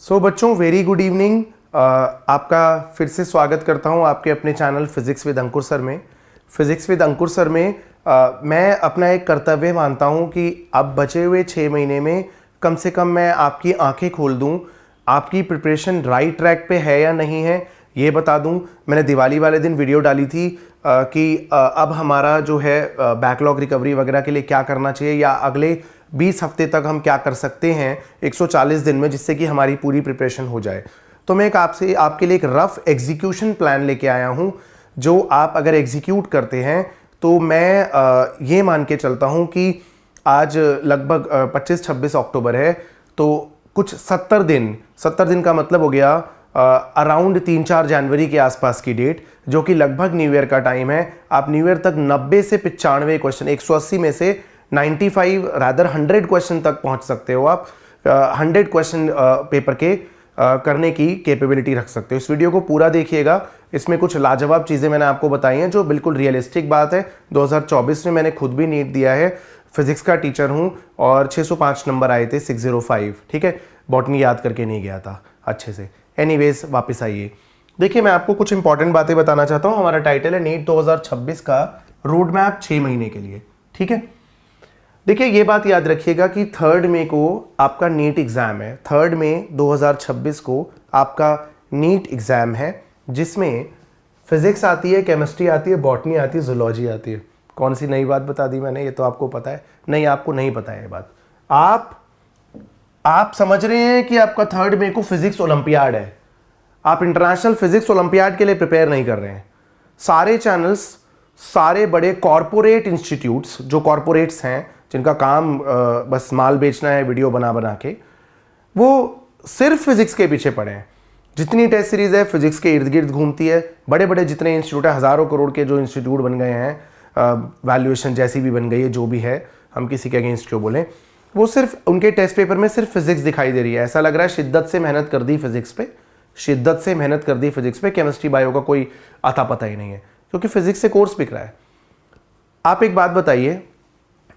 बच्चों very good evening. आपका फिर से स्वागत करता हूं आपके अपने channel physics with Ankur sir में। फिज़िक्स विद अंकुर सर में मैं अपना एक कर्तव्य मानता हूं कि अब बचे हुए 6 महीने में कम से कम मैं आपकी आंखें खोल दूं, आपकी प्रिपरेशन राइट ट्रैक पे है या नहीं है ये बता दूं। मैंने दिवाली वाले दिन वीडियो डाली थी कि अब हमारा जो है बैकलॉग रिकवरी वगैरह के लिए क्या करना चाहिए या अगले 20 हफ्ते तक हम क्या कर सकते हैं 140 दिन में, जिससे कि हमारी पूरी प्रिपरेशन हो जाए। तो मैं आपके लिए एक रफ एग्जीक्यूशन प्लान लेके आया हूं, जो आप अगर एग्जीक्यूट करते हैं तो मैं ये मान के चलता हूं कि आज लगभग 25-26 अक्टूबर है, तो कुछ 70 दिन का मतलब हो गया अराउंड 3-4 जनवरी के आसपास की डेट, जो कि लगभग न्यू ईयर का टाइम है। आप न्यू ईयर तक 90 से 95 क्वेश्चन, 180 में से 95 रादर 100 क्वेश्चन तक पहुंच सकते हो आप। 100 क्वेश्चन पेपर के करने की कैपेबिलिटी रख सकते हो। इस वीडियो को पूरा देखिएगा, इसमें कुछ लाजवाब चीज़ें मैंने आपको बताई हैं जो बिल्कुल रियलिस्टिक बात है। 2024 में मैंने खुद भी नीट दिया है, फिजिक्स का टीचर हूं और 605 नंबर आए थे 605, ठीक है। बॉटनी याद करके नहीं गया था अच्छे से। एनीवेज वापस आइए, देखिए मैं आपको कुछ इंपॉर्टेंट बातें बताना चाहता हूं। हमारा टाइटल है नीट 2026 का रोड मैप 6 महीने के लिए, ठीक है। देखिए ये बात याद रखिएगा कि 3 मई को आपका नीट एग्जाम है। 3 मई 2026 को आपका नीट एग्जाम है, जिसमें फिजिक्स आती है, केमिस्ट्री आती है, बॉटनी आती है, जूलॉजी आती है। कौन सी नई बात बता दी मैंने, ये तो आपको पता है। नहीं, आपको नहीं पता है ये बात। आप समझ रहे हैं कि आपका 3 मई को फिजिक्स ओलंपियाड है। आप इंटरनेशनल फिजिक्स ओलंपियाड के लिए प्रिपेयर नहीं कर रहे हैं। सारे चैनल्स, सारे बड़े कॉरपोरेट इंस्टीट्यूट्स, जो कॉरपोरेट्स हैं जिनका काम बस माल बेचना है वीडियो बना बना के, वो सिर्फ फिजिक्स के पीछे पड़े हैं। जितनी टेस्ट सीरीज है फिजिक्स के इर्द गिर्द घूमती है। बड़े बड़े जितने इंस्टीट्यूट है, हज़ारों करोड़ के जो इंस्टीट्यूट बन गए हैं, वैल्यूएशन जैसी भी बन गई है, जो भी है, हम किसी के अगेंस्ट क्यों बोलें, वो सिर्फ उनके टेस्ट पेपर में सिर्फ फिजिक्स दिखाई दे रही है। ऐसा लग रहा है शिद्दत से मेहनत कर दी फिजिक्स पे, शिद्दत से मेहनत कर दी फिजिक्स पे। केमिस्ट्री बायो का कोई अता पता ही नहीं है, क्योंकि फिजिक्स से कोर्स बिक रहा है। आप एक बात बताइए,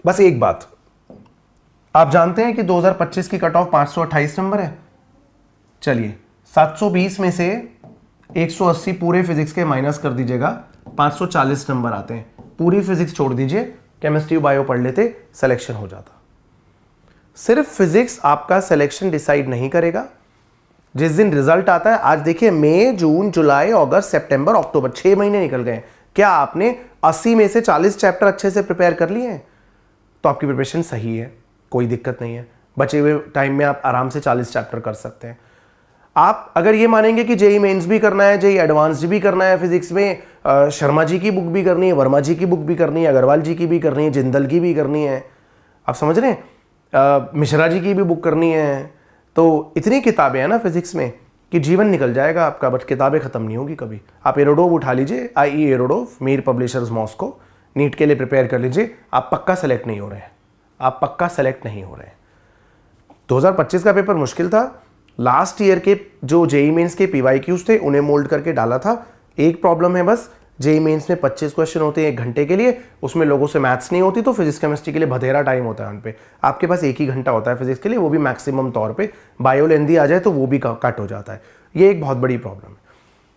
बस एक बात, आप जानते हैं कि 2025 की कट ऑफ 528 नंबर है। चलिए 720 में से 180 पूरे फिजिक्स के माइनस कर दीजिएगा, 540 नंबर आते हैं। पूरी फिजिक्स छोड़ दीजिए, केमिस्ट्री बायो पढ़ लेते, सिलेक्शन हो जाता। सिर्फ फिजिक्स आपका सिलेक्शन डिसाइड नहीं करेगा। जिस दिन रिजल्ट आता है, आज देखिए मई, जून, जुलाई, अगस्त, सितंबर, अक्टूबर, 6 महीने निकल गए। क्या आपने 80 में से 40 चैप्टर अच्छे से प्रिपेयर कर लिए हैं? तो आपकी प्रिपरेशन सही है, कोई दिक्कत नहीं है। बचे हुए टाइम में आप आराम से 40 चैप्टर कर सकते हैं। आप अगर ये मानेंगे कि जेई मेंस भी करना है, जेई एडवांस्ड भी करना है फिजिक्स में, शर्मा जी की बुक भी करनी है, वर्मा जी की बुक भी करनी है, अग्रवाल जी की भी करनी है, जिंदल की भी करनी है, आप समझ रहे हैं, मिश्रा जी की भी बुक करनी है, तो इतनी किताबें हैं ना फिजिक्स में कि जीवन निकल जाएगा आपका, बट किताबें खत्म नहीं होगी कभी। आप एरोडोव उठा लीजिए, आई एरोडोव, मीर पब्लिशर्स मॉस्को, नीट के लिए प्रिपेयर कर लीजिए। आप पक्का सेलेक्ट नहीं हो रहे हैं, आप पक्का सेलेक्ट नहीं हो रहे हैं। 2025 का पेपर मुश्किल था। लास्ट ईयर के जो जेई मेंस के पीवाईक्यूज थे उन्हें मोल्ड करके डाला था। एक प्रॉब्लम है बस, जेई मेंस में 25 क्वेश्चन होते हैं 1 घंटे के लिए, उसमें लोगों से मैथ्स नहीं होती, तो फिजिक्स केमिस्ट्री के लिए बधेरा टाइम होता है उन पे। आपके पास 1 ही घंटा होता है फिजिक्स के लिए, वो भी मैक्सिमम तौर पे। बायो लेंदी आ जाए तो वो भी कट हो जाता है। ये एक बहुत बड़ी प्रॉब्लम है।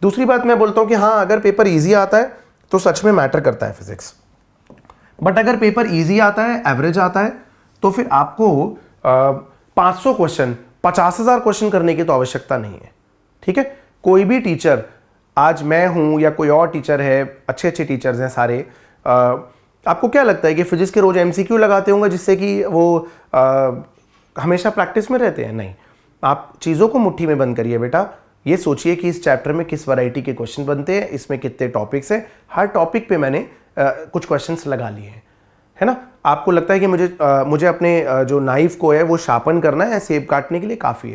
दूसरी बात मैं बोलता हूँ कि हाँ, अगर पेपर ईजी आता है तो सच में मैटर करता है फिजिक्स, बट अगर पेपर ईजी आता है, एवरेज आता है, तो फिर आपको 500 क्वेश्चन, 50,000 क्वेश्चन करने की तो आवश्यकता नहीं है, ठीक है। कोई भी टीचर, आज मैं हूं या कोई और टीचर है, अच्छे अच्छे टीचर्स हैं सारे, आपको क्या लगता है कि फिजिक्स के रोज एमसीक्यू लगाते होंगे जिससे कि वो हमेशा प्रैक्टिस में रहते हैं? नहीं। आप चीज़ों को मुट्ठी में बंद करिए बेटा। ये सोचिए कि इस चैप्टर में किस वैरायटी के क्वेश्चन बनते हैं, इसमें कितने टॉपिक्स हैं, हर टॉपिक पे मैंने कुछ क्वेश्चंस लगा लिए हैं, है ना। आपको लगता है कि मुझे अपने जो नाइफ को है वो शार्पन करना है, सेब काटने के लिए काफ़ी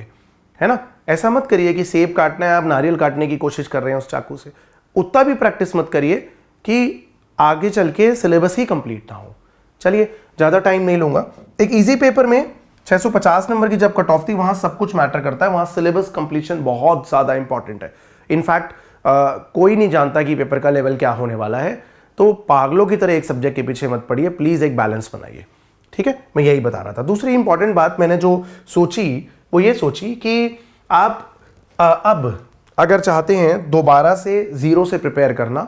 है ना। ऐसा मत करिए कि सेब काटना है, आप नारियल काटने की कोशिश कर रहे हैं उस चाकू से। उतना भी प्रैक्टिस मत करिए कि आगे चल के सिलेबस ही कंप्लीट ना हो। चलिए ज़्यादा टाइम नहीं लूँगा। एक इजी पेपर में 650 नंबर की जब कट ऑफ थी, वहाँ सब कुछ मैटर करता है, वहाँ सिलेबस कंप्लीशन बहुत ज़्यादा इंपॉर्टेंट है। इनफैक्ट कोई नहीं जानता कि पेपर का लेवल क्या होने वाला है, तो पागलों की तरह एक सब्जेक्ट के पीछे मत पड़िए, प्लीज़ एक बैलेंस बनाइए, ठीक है। मैं यही बता रहा था। दूसरी इंपॉर्टेंट बात मैंने जो सोची वो ये सोची कि आप अब अगर चाहते हैं दोबारा से जीरो से प्रिपेयर करना,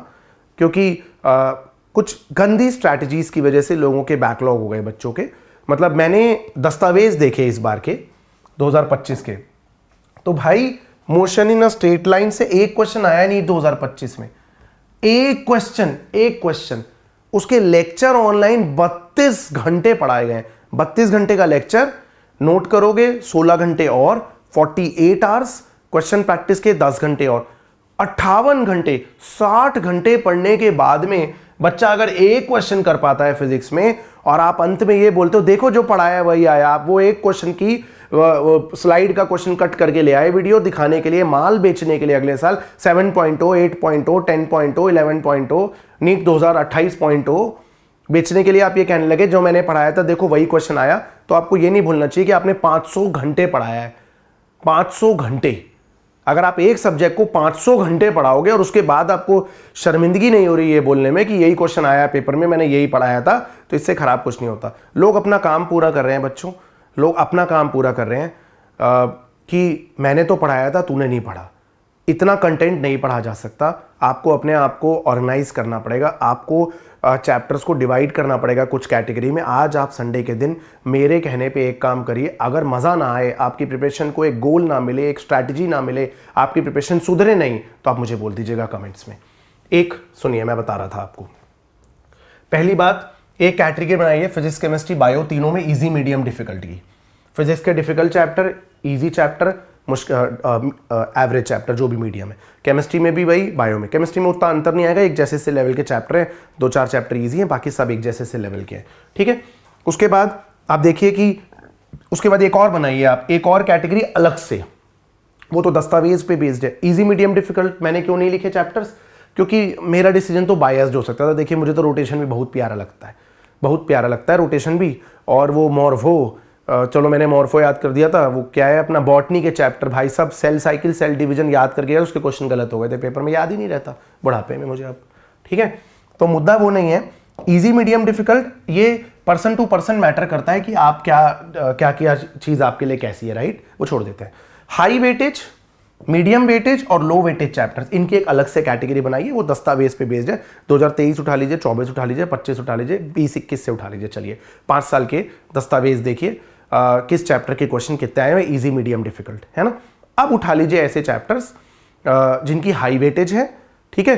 क्योंकि कुछ गंदी स्ट्रैटेजीज की वजह से लोगों के बैकलॉग हो गए बच्चों के, मतलब मैंने दस्तावेज देखे इस बार के 2025 के, तो भाई motion in a straight line से एक क्वेश्चन आया नहीं 2025 में, एक क्वेश्चन। उसके लेक्चर ऑनलाइन 32 घंटे पढ़ाए गए, 32 घंटे का लेक्चर, नोट करोगे 16 घंटे और 48 आवर्स, क्वेश्चन प्रैक्टिस के 10 घंटे और 58 घंटे, 60 घंटे पढ़ने के बाद में बच्चा अगर एक क्वेश्चन कर पाता है फिजिक्स में, और आप अंत में ये बोलते हो देखो जो पढ़ाया है वही आया, आप वो एक क्वेश्चन की स्लाइड का क्वेश्चन कट करके ले आए वीडियो दिखाने के लिए, माल बेचने के लिए अगले साल 7.0, 8.0, 10.0, 11.0, नीट 2028.0 बेचने के लिए आप ये कहने लगे जो मैंने पढ़ाया था देखो वही क्वेश्चन आया। तो आपको ये नहीं भूलना चाहिए कि आपने 500 घंटे पढ़ाया है, 500 घंटे। अगर आप एक सब्जेक्ट को 500 घंटे पढ़ाओगे और उसके बाद आपको शर्मिंदगी नहीं हो रही है बोलने में कि यही क्वेश्चन आया पेपर में, मैंने यही पढ़ाया था, तो इससे खराब कुछ नहीं होता। लोग अपना काम पूरा कर रहे हैं बच्चों, लोग अपना काम पूरा कर रहे हैं कि मैंने तो पढ़ाया था तूने नहीं पढ़ा। इतना कंटेंट नहीं पढ़ा जा सकता, आपको अपने आप को ऑर्गेनाइज करना पड़ेगा, आपको चैप्टर्स को डिवाइड करना पड़ेगा कुछ कैटेगरी में। आज आप संडे के दिन मेरे कहने पे एक काम करिए, अगर मज़ा ना आए, आपकी प्रिपरेशन को एक गोल ना मिले, एक स्ट्रैटेजी ना मिले, आपकी प्रिपरेशन सुधरे नहीं, तो आप मुझे बोल दीजिएगा कमेंट्स में। एक सुनिए, मैं बता रहा था आपको, पहली बात, एक कैटेगरी बनाइए फिजिक्स केमिस्ट्री बायो तीनों में इजी मीडियम डिफिकल्टी की। फिजिक्स के difficult chapter, easy chapter, average chapter जो भी मीडियम है। केमिस्ट्री में भी वही, बायो में। केमिस्ट्री में उतना अंतर नहीं आएगा, एक जैसे से लेवल के चैप्टर हैं, 2-4 चैप्टर इजी हैं, बाकी सब एक जैसे से लेवल के हैं, ठीक है। उसके बाद आप देखिए कि उसके बाद एक और बनाइए आप, एक और कैटेगरी अलग से, वो तो दस्तावेज पे बेस्ड है। इजी मीडियम डिफिकल्ट मैंने क्यों नहीं लिखे चैप्टर्स, क्योंकि मेरा डिसीजन तो बायस्ड हो सकता था। देखिए मुझे तो रोटेशन भी बहुत प्यारा लगता है, बहुत प्यारा लगता है रोटेशन भी, और वो मॉर्फो, चलो मैंने मॉर्फो याद कर दिया था, वो क्या है अपना बॉटनी के चैप्टर, भाई सब सेल साइकिल सेल डिवीजन याद करके उसके क्वेश्चन गलत हो गए थे पेपर में, याद ही नहीं रहता बुढ़ापे में मुझे अब, ठीक है। तो मुद्दा वो नहीं है। इजी मीडियम डिफिकल्ट ये पर्सन टू पर्सन मैटर करता है कि आप क्या चीज़ आपके लिए कैसी है, राइट, वो छोड़ देते हैं। हाई वेटेज, मीडियम वेटेज और लो वेटेज चैप्टर्स, इनकी एक अलग से कैटेगरी बनाइए, वो दस्तावेज पे बेस्ड है। 2023 उठा लीजिए, 24 उठा लीजिए, 25 उठा लीजिए, 20-21 से उठा लीजिए। चलिए 5 साल के दस्तावेज देखिए किस चैप्टर के क्वेश्चन कितने आए हुए, इजी मीडियम डिफिकल्ट, है ना। अब उठा लीजिए ऐसे चैप्टर्स जिनकी हाई वेटेज है, ठीक है।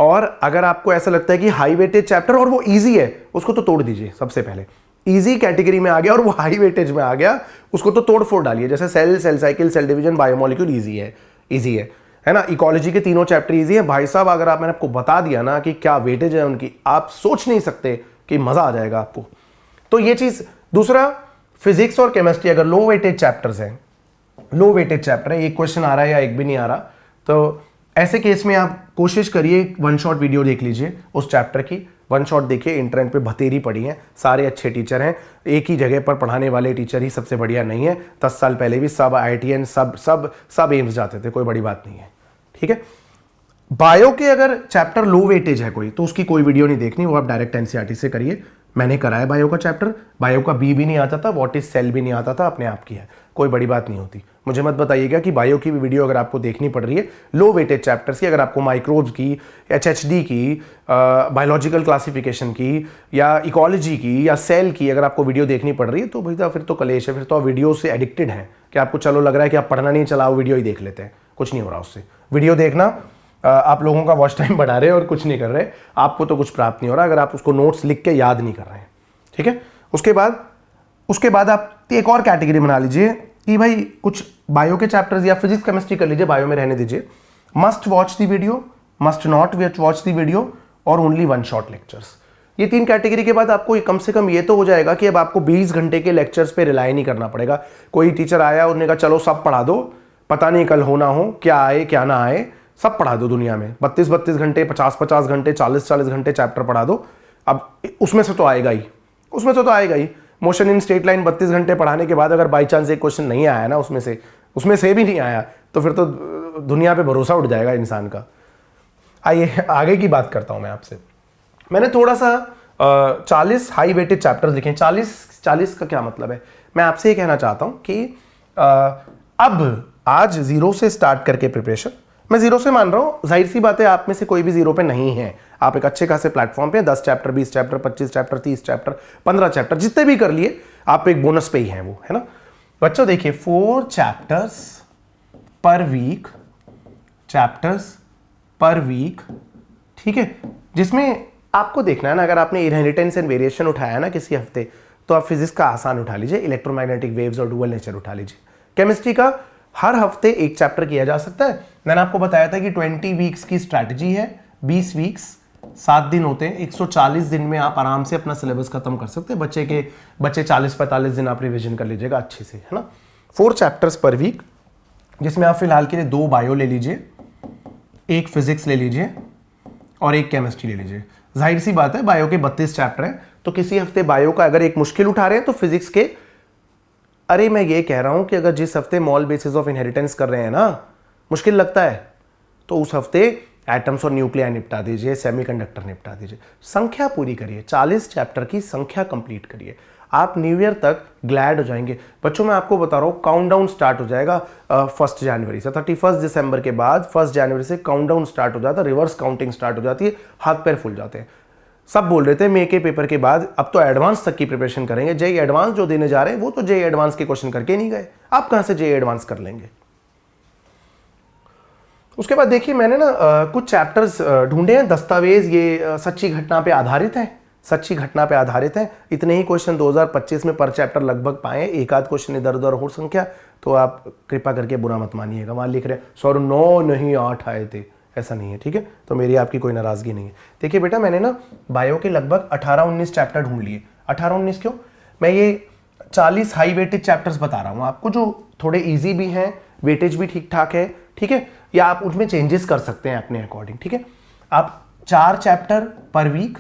और अगर आपको ऐसा लगता है कि हाई वेटेज चैप्टर और वो इजी है, उसको तो तोड़ दीजिए। सबसे पहले इजी कैटेगरी में आ गया और वो हाई वेटेज में आ गया, उसको तो तोड़ फोड़ डालिए। जैसे cell, cell cycle, cell division, biomolecule easy है ना। इकोलॉजी के तीनों चैप्टर इजी है भाई साहब। अगर मैंने आपको बता दिया ना कि क्या वेटेज है उनकी, आप सोच नहीं सकते कि मजा आ जाएगा आपको। तो ये चीज। दूसरा, फिजिक्स और केमिस्ट्री अगर लो वेटेज चैप्टर्स हैं, लो वेटेज चैप्टर है, एक क्वेश्चन आ रहा है या एक भी नहीं आ रहा, तो ऐसे केस में आप कोशिश करिए 1 शॉट वीडियो देख लीजिए उस चैप्टर की। 1 शॉट देखिए, इंटरनेट पे भतेरी पड़ी है, सारे अच्छे टीचर हैं, एक ही जगह पर पढ़ाने वाले टीचर ही सबसे बढ़िया नहीं है। 10 साल पहले भी सब IITN सब एम्स जाते थे, कोई बड़ी बात नहीं है, ठीक है। बायो के अगर चैप्टर लो वेटेज है कोई, तो उसकी कोई वीडियो नहीं देखनी, वो आप डायरेक्ट NCERT से करिए। मैंने कराया बायो का चैप्टर, बायो का बी भी नहीं आता था, व्हाट इज सेल भी नहीं आता था, अपने आप की है, कोई बड़ी बात नहीं होती। मुझे मत बताइएगा कि बायो की भी वीडियो अगर आपको देखनी पड़ रही है लो वेटेज चैप्टर्स की, अगर आपको माइक्रोब्स की, HHD की, बायोलॉजिकल क्लासिफिकेशन की, या इकोलॉजी की, या सेल की अगर आपको वीडियो देखनी पड़ रही है, तो भैया फिर तो कलेश है, फिर तो आप वीडियो से एडिक्टेड हैं कि आपको चलो लग रहा है कि आप पढ़ना नहीं, चलाओ वीडियो ही देख लेते हैं, कुछ नहीं हो रहा उससे। वीडियो देखना आप लोगों का वॉच टाइम बढ़ा रहे हैं और कुछ नहीं कर रहे, आपको तो कुछ प्राप्त नहीं हो रहा अगर आप उसको नोट्स लिख के याद नहीं कर रहे हैं, ठीक है। उसके बाद आप एक और कैटेगरी बना लीजिए कि भाई कुछ बायो के चैप्टर्स या फिजिक्स केमिस्ट्री कर लीजिए, बायो में रहने दीजिए। Must watch the video, must not watch the video और ओनली 1 शॉट लेक्चर्स। ये 3 कैटेगरी के बाद आपको कम से कम ये तो हो जाएगा कि अब आपको 20 घंटे के लेक्चर्स पे रिलाई नहीं करना पड़ेगा। कोई टीचर आया, उन्होंने कहा चलो सब पढ़ा दो, पता नहीं कल हो ना हो, क्या आए क्या ना आए, सब पढ़ा दो दुनिया में। 32-32 घंटे, 50-50 घंटे, 40-40 घंटे चैप्टर पढ़ा दो। अब उसमें से तो आएगा ही, मोशन इन स्ट्रेट लाइन 32 घंटे पढ़ाने के बाद अगर बाई चांस एक क्वेश्चन नहीं आया ना, उसमें से भी नहीं आया, तो फिर तो दुनिया पे भरोसा उठ जाएगा इंसान का। आइए आगे की बात करता हूं मैं आपसे। मैंने थोड़ा सा 40 हाई वेटेड चैप्टर्स लिखे। 40 का क्या मतलब है, मैं आपसे ये कहना चाहता हूं कि अब आज जीरो से स्टार्ट करके प्रिपरेशन, मैं जीरो से मान रहा हूं, जाहिर सी बात है आप में से कोई भी जीरो पे नहीं है, आप एक अच्छे खासे प्लेटफॉर्म पे 10 chapter 20 chapter 25 chapter 30 chapter 15 chapter जितने भी कर लिए आप एक बोनस पे ही हैं वो, है ना बच्चों। देखिए 4 चैप्टर्स पर वीक, चैप्टर्स पर वीक, ठीक है, जिसमें आपको देखना है ना, अगर आपने इनहेरिटेंस एंड वेरिएशन उठाया ना किसी हफ्ते, तो आप फिजिक्स का आसान उठा लीजिए, इलेक्ट्रोमैग्नेटिक वेव्स और डुअल नेचर उठा लीजिए। केमिस्ट्री का हर हफ्ते एक चैप्टर किया जा सकता है। मैंने आपको बताया था कि 20 वीक्स की स्ट्रैटेजी है, 20 वीक्स 7 दिन होते हैं, 140 दिन में आप आराम से अपना सिलेबस खत्म कर सकते हैं। बच्चे 40-45 दिन आप रिविजन कर लीजिएगा अच्छे से, है ना। 4 चैप्टर्स पर वीक, जिसमें आप फिलहाल के लिए 2 बायो ले लीजिए, एक फिजिक्स ले लीजिए और एक केमिस्ट्री ले लीजिए। जाहिर सी बात है बायो के 32 चैप्टर हैं, तो किसी हफ्ते बायो का अगर एक मुश्किल उठा रहे हैं तो फिजिक्स के, अरे मैं ये कह रहा हूं कि अगर जिस हफ्ते मॉल बेसिस ऑफ इनहेरिटेंस कर रहे हैं ना, मुश्किल लगता है, तो उस हफ्ते एटम्स और न्यूक्लियाई निपटा दीजिए, सेमीकंडक्टर निपटा दीजिए, संख्या पूरी करिए, 40 चैप्टर की संख्या कंप्लीट करिए, आप न्यू ईयर तक ग्लैड हो जाएंगे। बच्चों मैं आपको बता रहा हूँ काउंटडाउन स्टार्ट हो जाएगा 1 जनवरी से, 31 दिसंबर के बाद 1 जनवरी से काउंटडाउन स्टार्ट हो जाता है, रिवर्स काउंटिंग स्टार्ट हो जाती है, हाथ पैर फूल जाते हैं। सब बोल रहे थे मे के पेपर के बाद अब तो एडवांस तक की प्रिपरेशन करेंगे, जेई एडवांस जो देने जा रहे हैं वो तो जेई एडवांस के क्वेश्चन करके नहीं गए, आप कहां से जेई एडवांस कर लेंगे। उसके बाद देखिए मैंने ना कुछ चैप्टर्स ढूंढे हैं, दस्तावेज ये सच्ची घटना पे आधारित हैं, सच्ची घटना पे आधारित हैं। इतने ही क्वेश्चन 2025 में पर चैप्टर लगभग पाए, एक आध क्वेश्चन इधर उधर हो संख्या, तो आप कृपा करके बुरा मत मानिएगा, वहां लिख रहे हैं सर 9 नहीं 8 आए थे, ऐसा नहीं है, ठीक है, तो मेरी आपकी कोई नाराजगी नहीं है। देखिए बेटा मैंने ना बायो के लगभग 18-19 चैप्टर ढूंढ लिए। 18-19 क्यों, मैं ये 40 हाई वेटेज चैप्टर्स बता रहा हूँ आपको, जो थोड़े ईजी भी हैं, वेटेज भी ठीक ठाक है, ठीक है, या आप उसमें चेंजेस कर सकते हैं अपने अकॉर्डिंग, ठीक है। आप 4 चैप्टर पर वीक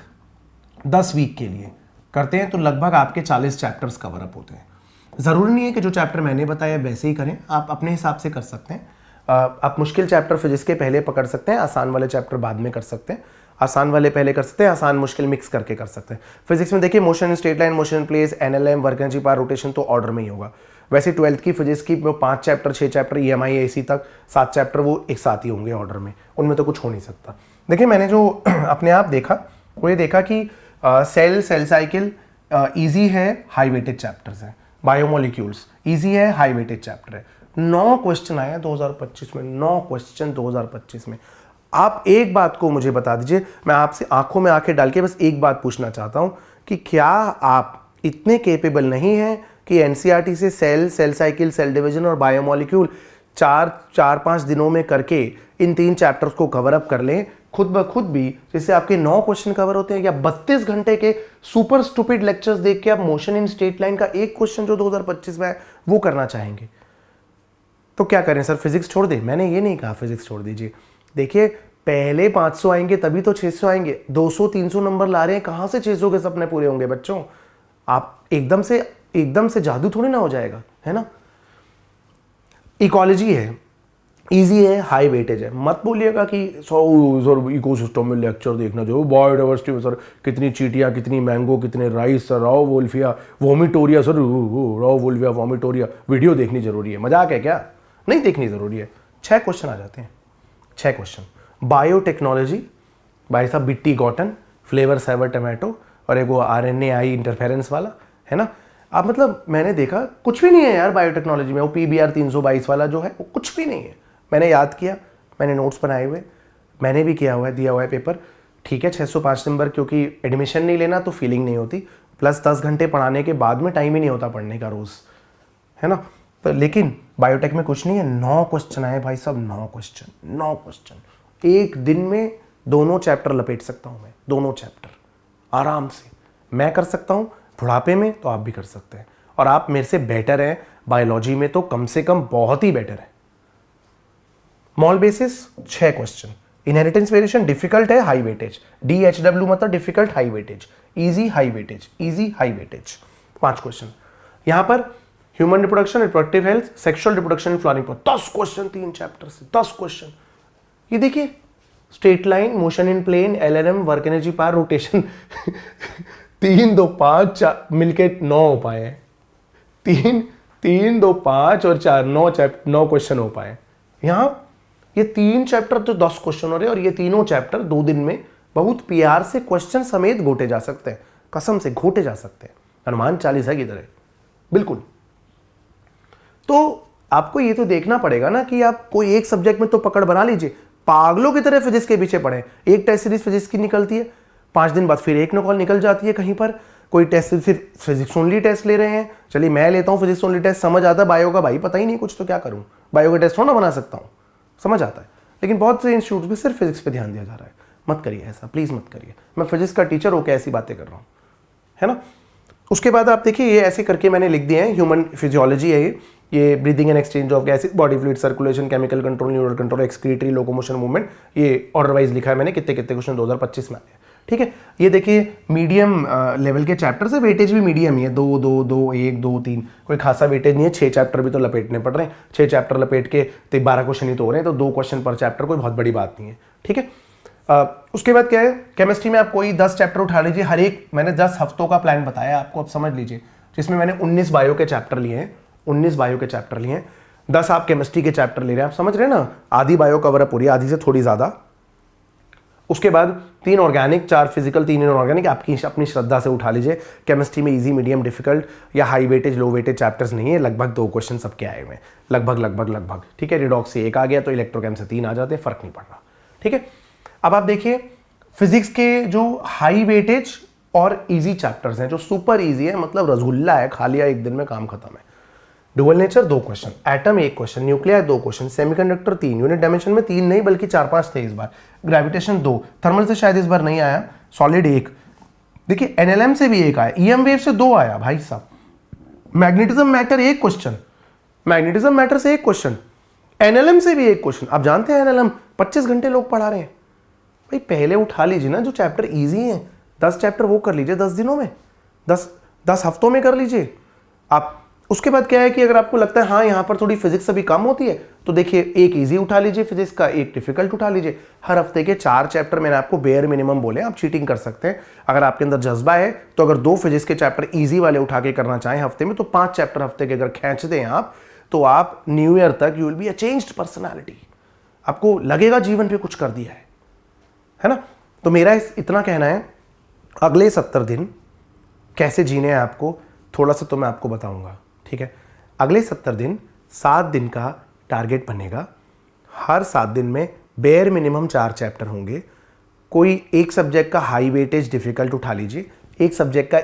10 वीक के लिए करते हैं तो लगभग आपके 40 चैप्टर्स कवर अप होते हैं। ज़रूरी नहीं है कि जो चैप्टर मैंने बताया वैसे ही करें, आप अपने हिसाब से कर सकते हैं। आप मुश्किल चैप्टर फिजिक्स के पहले पकड़ सकते हैं, आसान वाले चैप्टर बाद में कर सकते हैं, आसान वाले पहले कर सकते हैं, आसान मुश्किल मिक्स करके कर सकते हैं। फिजिक्स में देखिए motion in straight line, motion in place, NLM, work energy, power, rotation तो ऑर्डर में ही होगा। वैसे 12th की फिजिक्स की 5 चैप्टर 6 चैप्टर EMI AC तक 7 चैप्टर वो एक साथ ही होंगे ऑर्डर में, उनमें तो कुछ हो नहीं सकता। देखिए मैंने जो अपने आप देखा वो ये देखा कि सेल साइकिल ईजी है, हाई वेटेज चैप्टर्स है, बायोमोलिक्यूल्स ईजी है, हाई वेटेज चैप्टर है। 9 क्वेश्चन आए 2025 में, 9 क्वेश्चन 2025 में। आप एक बात को मुझे बता दीजिए, मैं आपसे आंखों में आंखें डाल के बस एक बात पूछना चाहता हूं कि क्या आप इतने केपेबल नहीं हैं कि एनसीईआरटी से सेल साइकिल, सेल डिवीजन और बायोमोलिक्यूल 4-5 दिनों में करके इन 3 चैप्टर्स को कवर अप कर लें खुद ब खुद भी, जिससे आपके 9 क्वेश्चन कवर होते हैं, या 32 घंटे के सुपर स्टूपिड लेक्चर्स देख के आप मोशन इन स्ट्रेट लाइन का एक क्वेश्चन जो 2025 में है वो करना चाहेंगे? तो क्या करें सर, फिजिक्स छोड़ दें? मैंने ये नहीं कहा फिजिक्स छोड़ दीजिए। देखिए पहले 500 आएंगे तभी तो 600 आएंगे, 200-300 नंबर ला रहे हैं, कहां से 600 के सपने पूरे होंगे बच्चों? आप एकदम से जादू थोड़ी ना हो जाएगा, है ना। इकोलॉजी है, इजी है, हाई वेटेज है। मत बोलिएगा कि सर इकोसिस्टम में लेक्चर देखना जो बायोडाइवर्सिटी में सर कितनी चींटियां, कितनी मैंगो, कितने rice, sir Rao Wolffia vomitoria, sir Rao Wolffia vomitoria video देखनी जरूरी है? मजाक है क्या? नहीं देखनी जरूरी है। 6 क्वेश्चन आ जाते हैं, 6 क्वेश्चन। बायोटेक्नोलॉजी, भाई साहब बिट्टी कॉटन, फ्लेवर सेवर टमाटो और एक वो RNAi इंटरफेरेंस वाला, है ना। आप मतलब मैंने देखा कुछ भी नहीं है यार बायोटेक्नोलॉजी में, वो PBR 322 वाला जो है वो कुछ भी नहीं है। मैंने याद किया, मैंने नोट्स बनाए हुए, मैंने भी किया हुआ है, दिया हुआ है पेपर, ठीक है। 605 नंबर, क्योंकि एडमिशन नहीं लेना तो फीलिंग नहीं होती, प्लस 10 घंटे पढ़ाने के बाद में टाइम ही नहीं होता पढ़ने का रोज़, है ना। तो लेकिन बायोटेक में कुछ नहीं है, 9 क्वेश्चन आए भाई साहब, 9 क्वेश्चन। एक दिन में दोनों चैप्टर लपेट सकता हूँ मैं, दोनों चैप्टर आराम से मैं कर सकता हूँ। बुढ़ापे में तो आप भी कर सकते हैं, और आप मेरे से बेटर हैं बायोलॉजी में तो कम से कम बहुत ही बेटर है। Mall basis 6 question. Inheritance variation difficult है, हाई वेटेज। DHW मतलब difficult high weightage, easy high weightage, easy high weightage. 5 question. यहां पर human reproduction, reproductive health, sexual reproduction in flowering पर 10 क्वेश्चन, 3 चैप्टर से 10 क्वेश्चन। ये देखिए straight line, motion in plane, LNM, work energy, power, rotation 3, 2, 5 मिलके 9 हो पाए हैं। 3, 2, 5 और 4, 9 क्वेश्चन हो पाए। यहां ये 3 चैप्टर तो 10 क्वेश्चन हो रहे और ये तीनों चैप्टर 2 दिन में बहुत प्यार से क्वेश्चन समेत घोटे जा सकते हैं, कसम से घोटे जा सकते हैं, हनुमान चालीसा की तरह बिल्कुल। तो आपको ये तो देखना पड़ेगा ना कि आप कोई एक सब्जेक्ट में तो पकड़ बना लीजिए, पागलों की तरह फिजिक्स के पीछे पड़े। एक टेस्ट सीरीज फिजिक्स की निकलती है, 5 दिन बाद फिर एक नॉकॉल निकल जाती है कहीं पर, कोई टेस्ट फिर फिजिक्स ओनली टेस्ट ले रहे हैं। चलिए मैं लेता हूं फिजिक्स ओनली टेस्ट, समझ आता है, बायो का भाई पता ही नहीं कुछ, तो क्या करूं, बायो का टेस्ट थोड़ा ना बना सकता हूं, समझ आता है। लेकिन बहुत से इंस्टीट्यूट में सिर्फ फिजिक्स पे ध्यान दिया जा रहा है। मत करिए ऐसा, प्लीज मत करिए। मैं फिजिक्स का टीचर होकर ऐसी बातें कर रहा हूं, है ना। उसके बाद आप देखिए ये ऐसे करके मैंने लिख दिए हैं, ह्यूमन फिजियोलॉजी है ये breathing and exchange of gases, body fluid circulation, chemical control, neural control, excretory, locomotion, movement, ये ऑर्डर वाइज लिखा है मैंने, कितने कितने क्वेश्चन 2025 में आए हैं। ठीक है, ये देखिए मीडियम लेवल के चैप्टर से, वेटेज भी मीडियम ही है, 2, 2, 2, 1, 2, 3, कोई खासा वेटेज नहीं है। 6 चैप्टर भी तो लपेटने पड़ रहे हैं, 6 चैप्टर लपेट के तो 12 क्वेश्चन ही तो हो रहे हैं, तो 2 क्वेश्चन पर चैप्टर कोई बहुत बड़ी बात नहीं है। ठीक है, उसके बाद क्या है, केमिस्ट्री में आप कोई 10 चैप्टर उठा लीजिए, हर एक मैंने 10 हफ्तों का प्लान बताया आपको, अब समझ लीजिए, जिसमें मैंने 19 बायो के चैप्टर लिए हैं, 19 बायो के चैप्टर लिए हैं, 10 आप केमिस्ट्री के चैप्टर ले रहे हैं, आप समझ रहे हैं ना, आधी बायो कवर अप हो रही है, आधी से थोड़ी ज्यादा। उसके बाद 3 ऑर्गेनिक, 4 फिजिकल, 3 इनऑर्गेनिक, आपकी अपनी श्रद्धा से उठा लीजिए। केमिस्ट्री में इजी, मीडियम, डिफिकल्ट या हाई वेटेज, लो वेटेज चैप्टर्स नहीं है, लगभग 2 क्वेश्चन सबके आए हुए हैं, लगभग। ठीक है, रिडॉक्स से 1 आ गया तो इलेक्ट्रोकेम से 3 आ जाते हैं, फर्क नहीं पड़ रहा। ठीक है, अब आप देखिए फिजिक्स के जो हाई वेटेज और इजी चैप्टर्स हैं, जो सुपर इजी है, मतलब रसगुल्ला है, खा लिया एक दिन में काम खत्म है। Dual nature 2 question, atom 1 question, nuclear 2 question, semiconductor 3, unit dimension में 3 नहीं बल्कि 4-5 थे इस बार, ग्रेविटेशन 2, थर्मल से शायद इस बार नहीं आया, सॉलिड 1, देखिए एनएलएम से भी 1 आया, ईएम वेव से 2 आया भाई साहब, magnetism matter 1 question, magnetism matter से 1 क्वेश्चन, एनएलएम से भी 1 क्वेश्चन। आप जानते हैं एनएलएम 25 घंटे लोग पढ़ा रहे हैं भाई, पहले उठा लीजिए ना जो चैप्टर इजी हैं, 10 चैप्टर वो कर लीजिए 10 दिनों में, 10 हफ्तों में कर लीजिए आप। उसके बाद क्या है कि अगर आपको लगता है हाँ यहाँ पर थोड़ी फिजिक्स अभी कम होती है, तो देखिए एक इजी उठा लीजिए फिजिक्स का, एक डिफिकल्ट उठा लीजिए। हर हफ्ते के 4 चैप्टर मैंने आपको बेयर मिनिमम बोले, आप चीटिंग कर सकते हैं अगर आपके अंदर जज्बा है तो। अगर 2 फिजिक्स के चैप्टर ईजी वाले उठा के करना चाहें हफ्ते में, तो 5 चैप्टर हफ्ते के अगर खींच दें आप, तो आप न्यू ईयर तक you will be a changed personality, आपको लगेगा जीवन पे कुछ कर दिया है ना। तो मेरा इतना कहना है, अगले 70 दिन कैसे जीने हैं आपको, थोड़ा सा तो मैं आपको बताऊंगा। ठीक है, अगले 70 दिन 7 दिन का टारगेट बनेगा, हर 7 दिन में बेयर मिनिमम 4 चैप्टर होंगे। कोई एक सब्जेक्ट का हाई वेटेज डिफिकल्ट उठा लीजिए, एक सब्जेक्ट का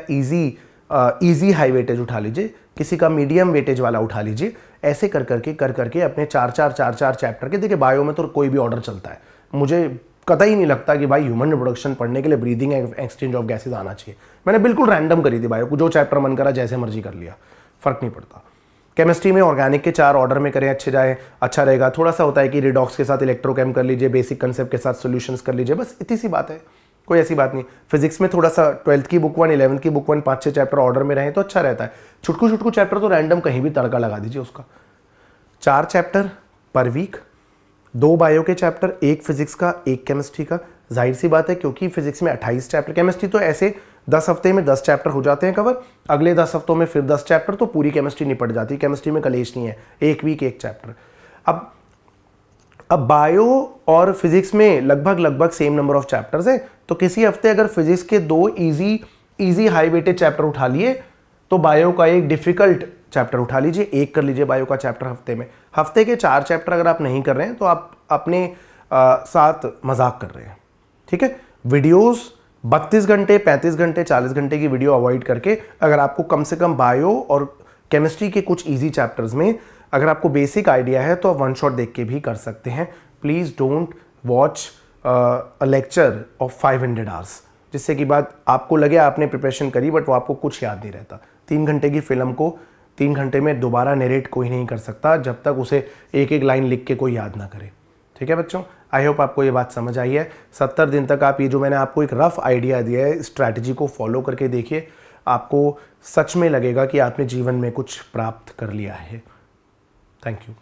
इजी हाई वेटेज उठा लीजिए, किसी का मीडियम वेटेज वाला उठा लीजिए। ऐसे कर करके अपने 4 चैप्टर के, देखिए बायो में तो कोई भी ऑर्डर चलता है, मुझे कतई नहीं लगता कि भाई ह्यूमन रिप्रोडक्शन पढ़ने के लिए ब्रीदिंग एक्सचेंज ऑफ गैसेस आना चाहिए। मैंने बिल्कुल रैंडम करी थी बायो को, जो चैप्टर मन करा जैसे मर्जी कर लिया, फर्क नहीं पड़ता। केमिस्ट्री में ऑर्गेनिक के 4 ऑर्डर में करें, अच्छे जाए अच्छा रहेगा। थोड़ा सा होता है कि रिडॉक्स के साथ इलेक्ट्रोकेम कर लीजिए, बेसिक कंसेप्ट के साथ सॉल्यूशंस कर लीजिए, बस इतनी सी बात है, कोई ऐसी बात नहीं। फिजिक्स में थोड़ा सा 12th की बुक 1, 11th की बुक 1, 5-6 चैप्टर ऑर्डर में रहें तो अच्छा रहता है। छुटकू चैप्टर तो रैंडम कहीं भी तड़का लगा दीजिए उसका। 4 चैप्टर पर वीक, 2 बायो के चैप्टर, 1 फिजिक्स का, 1 केमिस्ट्री का। जाहिर सी बात है क्योंकि फिजिक्स में 28 चैप्टर, केमिस्ट्री तो ऐसे 10 हफ्ते में 10 चैप्टर हो जाते हैं कवर, अगले 10 हफ्तों में फिर 10 चैप्टर, तो पूरी केमिस्ट्री निपट जाती है। केमिस्ट्री में कलेश नहीं है, 1 वीक 1 चैप्टर। अब बायो और फिजिक्स में लगभग सेम नंबर ऑफ चैप्टर्स है, तो किसी हफ्ते अगर फिजिक्स के 2 इजी हाई वेटेड चैप्टर उठा लिए, तो बायो का 1 डिफिकल्ट चैप्टर उठा लीजिए, 1 कर लीजिए बायो का चैप्टर हफ्ते में। हफ्ते के 4 चैप्टर अगर आप नहीं कर रहे हैं तो आप अपने साथ मजाक कर रहे हैं। ठीक है, वीडियोस 32 घंटे, 35 घंटे, 40 घंटे की वीडियो अवॉइड करके, अगर आपको कम से कम बायो और केमिस्ट्री के कुछ इजी चैप्टर्स में अगर आपको बेसिक आइडिया है, तो आप 1 शॉट देख के भी कर सकते हैं। Please don't watch a lecture of 500 hours, जिससे कि बाद आपको लगे आपने प्रिपरेशन करी बट वो आपको कुछ याद नहीं रहता। 3 घंटे की फिल्म को 3 घंटे में दोबारा नरेट कोई नहीं कर सकता जब तक उसे एक लाइन लिख के कोई याद ना करे। ठीक है बच्चों, आई होप आपको ये बात समझ आई है। 70 दिन तक आप ये जो मैंने आपको एक रफ आइडिया दिया है, स्ट्रैटेजी को फॉलो करके देखिए, आपको सच में लगेगा कि आपने जीवन में कुछ प्राप्त कर लिया है। Thank you.